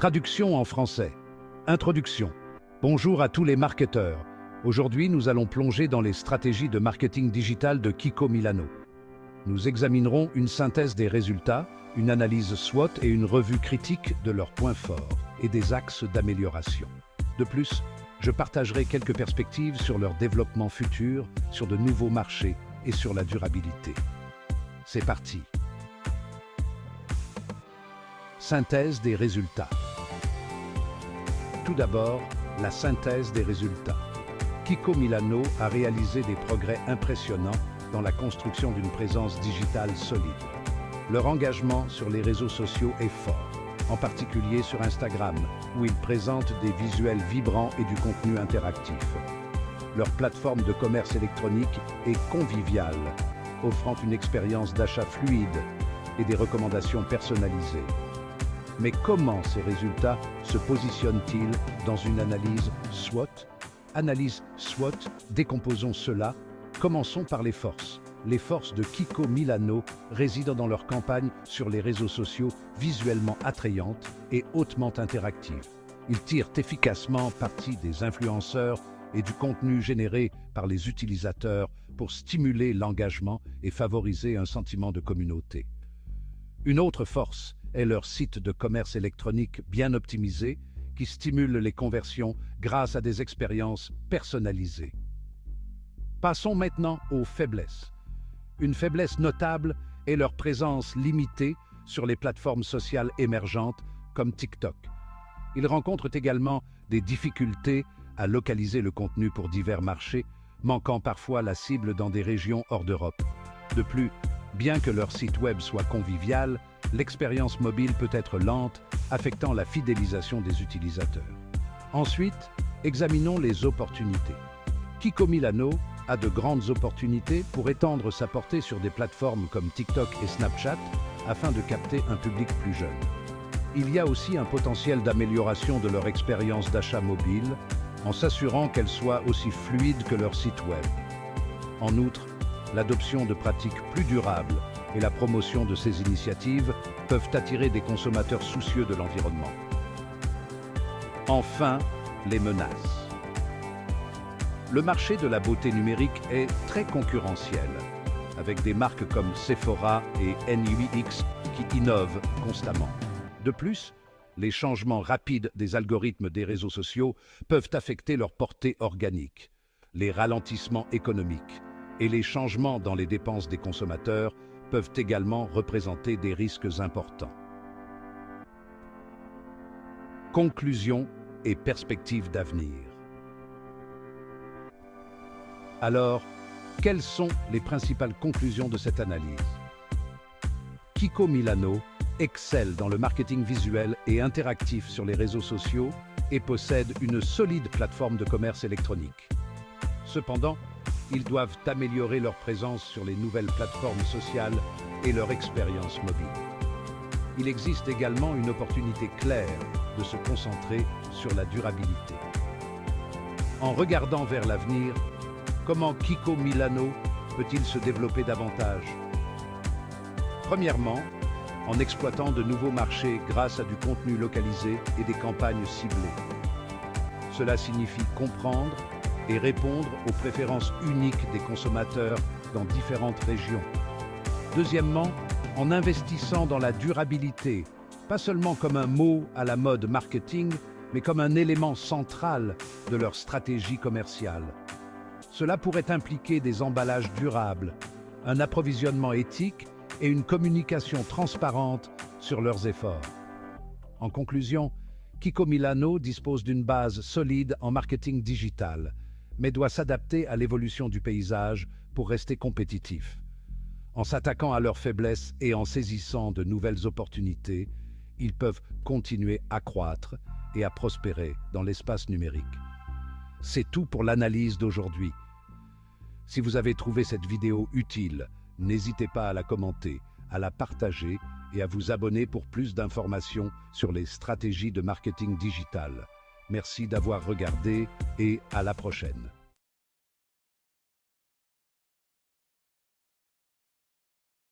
Traduction en français. Introduction. Bonjour à tous les marketeurs. Aujourd'hui, nous allons plonger dans les stratégies de marketing digital de Kiko Milano. Nous examinerons une synthèse des résultats, une analyse SWOT et une revue critique de leurs points forts et des axes d'amélioration. De plus, je partagerai quelques perspectives sur leur développement futur, sur de nouveaux marchés et sur la durabilité. C'est parti. Synthèse des résultats. Tout d'abord, la synthèse des résultats. Kiko Milano a réalisé des progrès impressionnants dans la construction d'une présence digitale solide. Leur engagement sur les réseaux sociaux est fort, en particulier sur Instagram, où ils présentent des visuels vibrants et du contenu interactif. Leur plateforme de commerce électronique est conviviale, offrant une expérience d'achat fluide et des recommandations personnalisées. Mais comment ces résultats se positionnent-ils dans une analyse SWOT? Analyse SWOT, décomposons cela. Commençons par les forces. Les forces de Kiko Milano résident dans leur campagne sur les réseaux sociaux visuellement attrayantes et hautement interactives. Ils tirent efficacement parti des influenceurs et du contenu généré par les utilisateurs pour stimuler l'engagement et favoriser un sentiment de communauté. Une autre force est leur site de commerce électronique bien optimisé qui stimule les conversions grâce à des expériences personnalisées. Passons maintenant aux faiblesses. Une faiblesse notable est leur présence limitée sur les plateformes sociales émergentes comme TikTok. Ils rencontrent également des difficultés à localiser le contenu pour divers marchés, manquant parfois la cible dans des régions hors d'Europe. De plus, bien que leur site web soit convivial, l'expérience mobile peut être lente, affectant la fidélisation des utilisateurs. Ensuite, examinons les opportunités. Kiko Milano a de grandes opportunités pour étendre sa portée sur des plateformes comme TikTok et Snapchat afin de capter un public plus jeune. Il y a aussi un potentiel d'amélioration de leur expérience d'achat mobile en s'assurant qu'elle soit aussi fluide que leur site web. En outre, l'adoption de pratiques plus durables et la promotion de ces initiatives peuvent attirer des consommateurs soucieux de l'environnement. Enfin, les menaces. Le marché de la beauté numérique est très concurrentiel, avec des marques comme Sephora et NUX qui innovent constamment. De plus, les changements rapides des algorithmes des réseaux sociaux peuvent affecter leur portée organique. Les ralentissements économiques et les changements dans les dépenses des consommateurs peuvent également représenter des risques importants. Conclusions et perspectives d'avenir. Alors, quelles sont les principales conclusions de cette analyse? Kiko Milano excelle dans le marketing visuel et interactif sur les réseaux sociaux et possède une solide plateforme de commerce électronique. Cependant, ils doivent améliorer leur présence sur les nouvelles plateformes sociales et leur expérience mobile. Il existe également une opportunité claire de se concentrer sur la durabilité. En regardant vers l'avenir, comment Kiko Milano peut-il se développer davantage? Premièrement, en exploitant de nouveaux marchés grâce à du contenu localisé et des campagnes ciblées. Cela signifie comprendre et répondre aux préférences uniques des consommateurs dans différentes régions. Deuxièmement, en investissant dans la durabilité, pas seulement comme un mot à la mode marketing, mais comme un élément central de leur stratégie commerciale. Cela pourrait impliquer des emballages durables, un approvisionnement éthique et une communication transparente sur leurs efforts. En conclusion, Kiko Milano dispose d'une base solide en marketing digital, mais doit s'adapter à l'évolution du paysage pour rester compétitif. En s'attaquant à leurs faiblesses et en saisissant de nouvelles opportunités, ils peuvent continuer à croître et à prospérer dans l'espace numérique. C'est tout pour l'analyse d'aujourd'hui. Si vous avez trouvé cette vidéo utile, n'hésitez pas à la commenter, à la partager et à vous abonner pour plus d'informations sur les stratégies de marketing digital. Merci d'avoir regardé et à la prochaine.